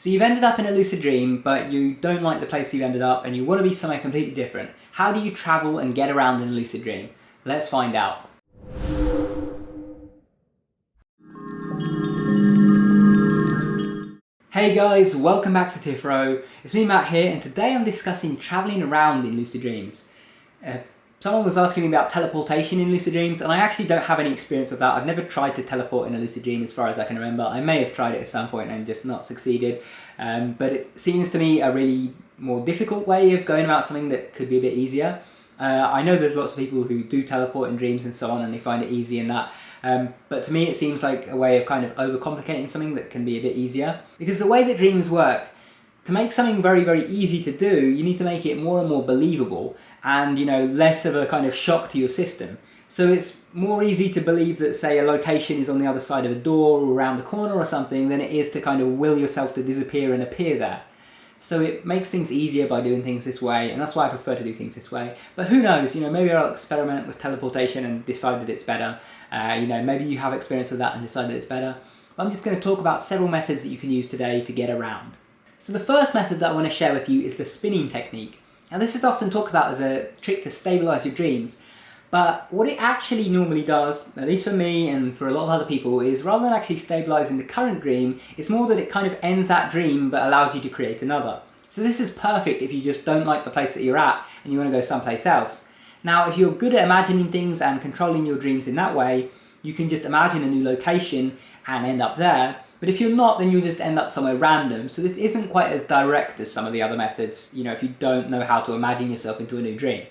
So you've ended up in a lucid dream, but you don't like the place you've ended up and you want to be somewhere completely different. How do you travel and get around in a lucid dream? Let's find out. Hey guys, welcome back to Tipharot. It's me, Matt here, and today I'm discussing travelling around in lucid dreams. Someone was asking me about teleportation in lucid dreams, and I actually don't have any experience with that. I've never tried to teleport in a lucid dream as far as I can remember. I may have tried it at some point and just not succeeded, but it seems to me a really more difficult way of going about something that could be a bit easier. I know there's lots of people who do teleport in dreams and so on, and they find it easy in that. But to me it seems like a way of kind of overcomplicating something that can be a bit easier. Because the way that dreams work, to make something very, very easy to do, you need to make it more and more believable and, less of a kind of shock to your system. So it's more easy to believe that, say, a location is on the other side of a door or around the corner or something than it is to kind of will yourself to disappear and appear there. So it makes things easier by doing things this way, and that's why I prefer to do things this way. But who knows, maybe I'll experiment with teleportation and decide that it's better. Maybe you have experience with that and decide that it's better. But I'm just going to talk about several methods that you can use today to get around. So the first method that I want to share with you is the spinning technique. Now this is often talked about as a trick to stabilize your dreams, but what it actually normally does, at least for me and for a lot of other people, is rather than actually stabilizing the current dream, it's more that it kind of ends that dream but allows you to create another. So this is perfect if you just don't like the place that you're at and you want to go someplace else. Now if you're good at imagining things and controlling your dreams in that way, you can just imagine a new location and end up there. But if you're not, then you'll just end up somewhere random. So this isn't quite as direct as some of the other methods, if you don't know how to imagine yourself into a new dream.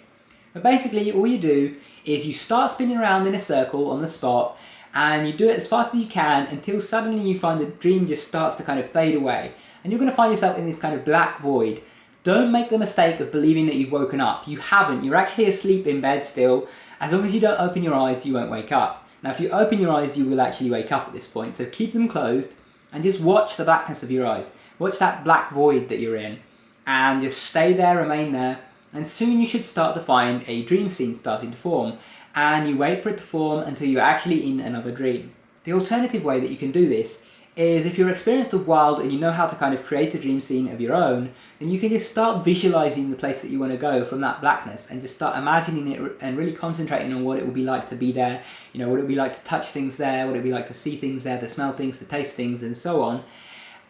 But basically, all you do is you start spinning around in a circle on the spot, and you do it as fast as you can until suddenly you find the dream just starts to kind of fade away. And you're going to find yourself in this kind of black void. Don't make the mistake of believing that you've woken up. You haven't. You're actually asleep in bed still. As long as you don't open your eyes, you won't wake up. Now, if you open your eyes, you will actually wake up at this point. So keep them closed. And just watch the blackness of your eyes. Watch that black void that you're in. And just stay there, remain there. And soon you should start to find a dream scene starting to form. And you wait for it to form until you're actually in another dream. The alternative way that you can do this is if you're experienced with wild and you know how to kind of create a dream scene of your own, then you can just start visualizing the place that you want to go from that blackness and just start imagining it and really concentrating on what it will be like to be there, what it would be like to touch things there, what it would be like to see things there, to smell things, to taste things, and so on.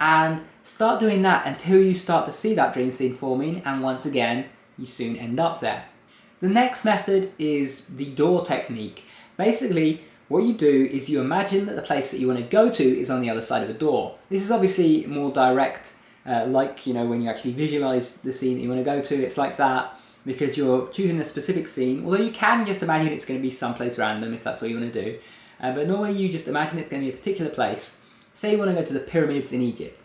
And start doing that until you start to see that dream scene forming, and once again, you soon end up there. The next method is the door technique. Basically, what you do is you imagine that the place that you want to go to is on the other side of a door. This is obviously more direct, when you actually visualize the scene that you want to go to, it's like that because you're choosing a specific scene, although you can just imagine it's going to be someplace random if that's what you want to do. But normally you just imagine it's going to be a particular place. Say you want to go to the pyramids in Egypt.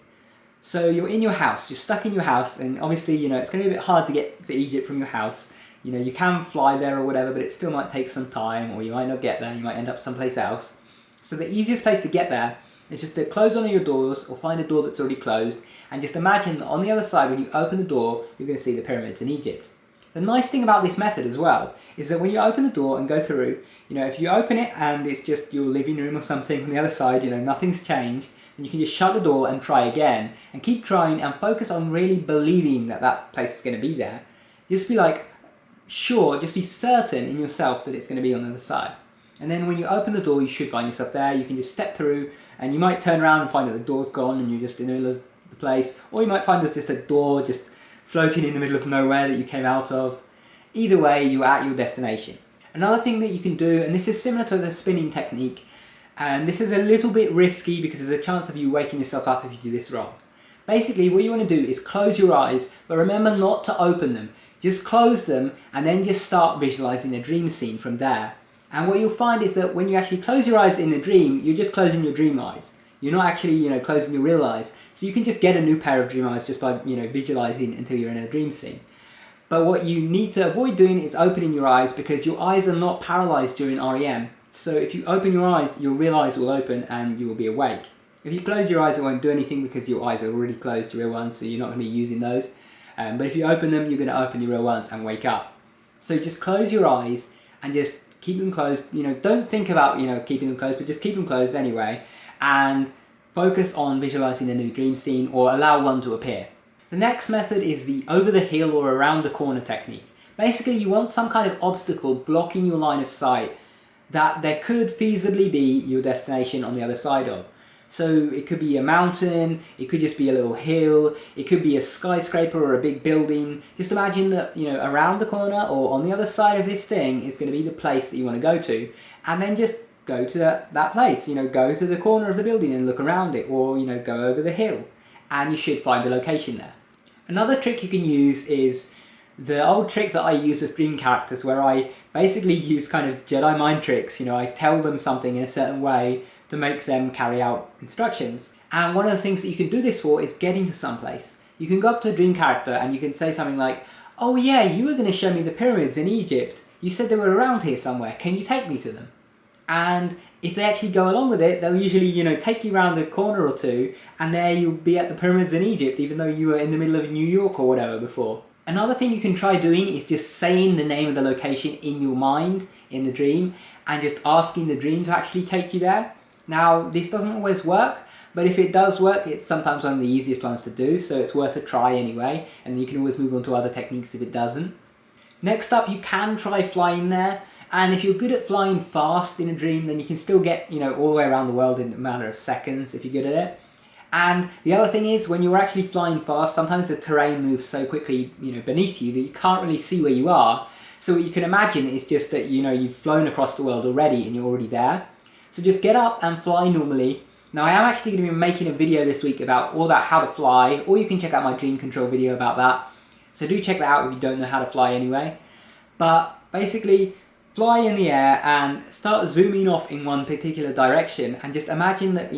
So you're in your house, you're stuck in your house, and obviously, it's going to be a bit hard to get to Egypt from your house. You can fly there or whatever, but it still might take some time, or you might not get there, you might end up someplace else. So the easiest place to get there is just to close one of your doors, or find a door that's already closed, and just imagine that on the other side, when you open the door, you're going to see the pyramids in Egypt. The nice thing about this method as well, is that when you open the door and go through, if you open it and it's just your living room or something on the other side, nothing's changed, then you can just shut the door and try again, and keep trying and focus on really believing that that place is going to be there. Just be just be certain in yourself that it's going to be on the other side. And then when you open the door, you should find yourself there. You can just step through, and you might turn around and find that the door's gone and you're just in the middle of the place. Or you might find there's just a door just floating in the middle of nowhere that you came out of. Either way, you're at your destination. Another thing that you can do, and this is similar to the spinning technique, and this is a little bit risky because there's a chance of you waking yourself up if you do this wrong. Basically, what you want to do is close your eyes, but remember not to open them. Just close them and then just start visualizing a dream scene from there. And what you'll find is that when you actually close your eyes in the dream, you're just closing your dream eyes. You're not actually, closing your real eyes. So you can just get a new pair of dream eyes just by, visualizing until you're in a dream scene. But what you need to avoid doing is opening your eyes, because your eyes are not paralyzed during REM. So if you open your eyes, your real eyes will open and you will be awake. If you close your eyes, it won't do anything because your eyes are already closed, your real ones, so you're not going to be using those. But if you open them, you're going to open your real ones and wake up. So just close your eyes and just keep them closed. Don't think about, keeping them closed, but just keep them closed anyway. And focus on visualizing a new dream scene or allow one to appear. The next method is the over the hill or around the corner technique. Basically, you want some kind of obstacle blocking your line of sight that there could feasibly be your destination on the other side of. So it could be a mountain, it could just be a little hill, it could be a skyscraper or a big building. Just imagine that, around the corner or on the other side of this thing is going to be the place that you want to go to, and then just go to that place. Go to the corner of the building and look around it, or go over the hill, and you should find the location there. Another trick you can use is the old trick that I use with dream characters, where I basically use kind of Jedi mind tricks. I tell them something in a certain way to make them carry out instructions. And one of the things that you can do this for is getting to someplace. You can go up to a dream character and you can say something like, "Oh yeah, you were going to show me the pyramids in Egypt. You said they were around here somewhere. Can you take me to them?" And if they actually go along with it, they'll usually, take you around a corner or two, and there you'll be at the pyramids in Egypt, even though you were in the middle of New York or whatever before. Another thing you can try doing is just saying the name of the location in your mind, in the dream, and just asking the dream to actually take you there. Now, this doesn't always work, but if it does work, it's sometimes one of the easiest ones to do, so it's worth a try anyway, and you can always move on to other techniques if it doesn't. Next up, you can try flying there, and if you're good at flying fast in a dream, then you can still get, all the way around the world in a matter of seconds if you're good at it. And the other thing is, when you're actually flying fast, sometimes the terrain moves so quickly, beneath you that you can't really see where you are. So what you can imagine is just that, you've flown across the world already and you're already there. So just get up and fly normally. Now I am actually going to be making a video this week all about how to fly, or you can check out my dream control video about that. So do check that out if you don't know how to fly anyway. But basically, fly in the air and start zooming off in one particular direction, and just imagine that,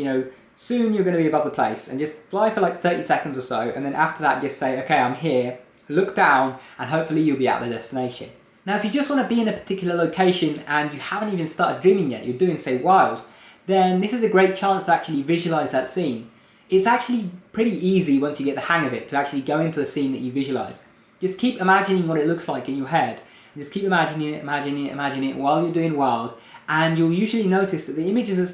soon you're going to be above the place, and just fly for like 30 seconds or so, and then after that just say, "Okay, I'm here," look down, and hopefully you'll be at the destination. Now, if you just want to be in a particular location and you haven't even started dreaming yet, you're doing, say, wild, then this is a great chance to actually visualize that scene. It's actually pretty easy once you get the hang of it to actually go into a scene that you visualized. Just keep imagining what it looks like in your head. Just keep imagining it while you're doing wild, and you'll usually notice that the images that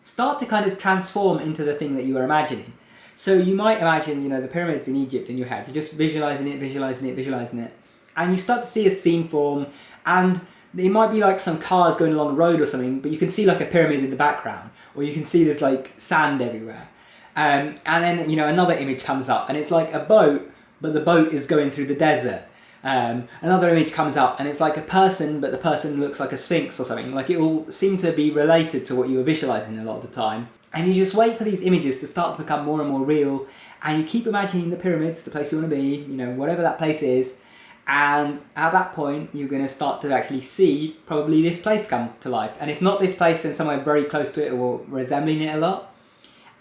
start to kind of transform into the thing that you are imagining. So you might imagine, the pyramids in Egypt in your head. You're just visualizing it. And you start to see a scene form, and it might be like some cars going along the road or something, but you can see like a pyramid in the background, or you can see there's like sand everywhere. And then, another image comes up, and it's like a boat, but the boat is going through the desert. Another image comes up, and it's like a person, but the person looks like a sphinx or something. Like, it will seem to be related to what you were visualizing a lot of the time. And you just wait for these images to start to become more and more real, and you keep imagining the pyramids, the place you want to be, whatever that place is. And at that point, you're going to start to actually see probably this place come to life. And if not this place, then somewhere very close to it or resembling it a lot.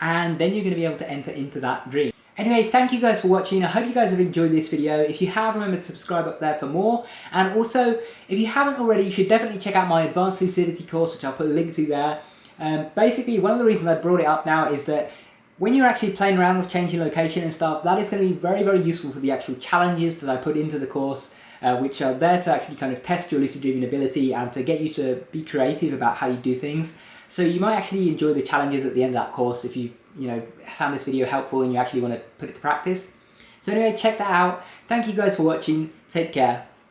And then you're going to be able to enter into that dream. Anyway, thank you guys for watching. I hope you guys have enjoyed this video. If you have, remember to subscribe up there for more. And also, if you haven't already, you should definitely check out my Advanced Lucidity course, which I'll put a link to there. Basically, one of the reasons I brought it up now is that when you're actually playing around with changing location and stuff, that is going to be very, very useful for the actual challenges that I put into the course, which are there to actually kind of test your lucid dreaming ability and to get you to be creative about how you do things. So you might actually enjoy the challenges at the end of that course if you've found this video helpful and you actually want to put it to practice. So anyway, check that out. Thank you guys for watching. Take care.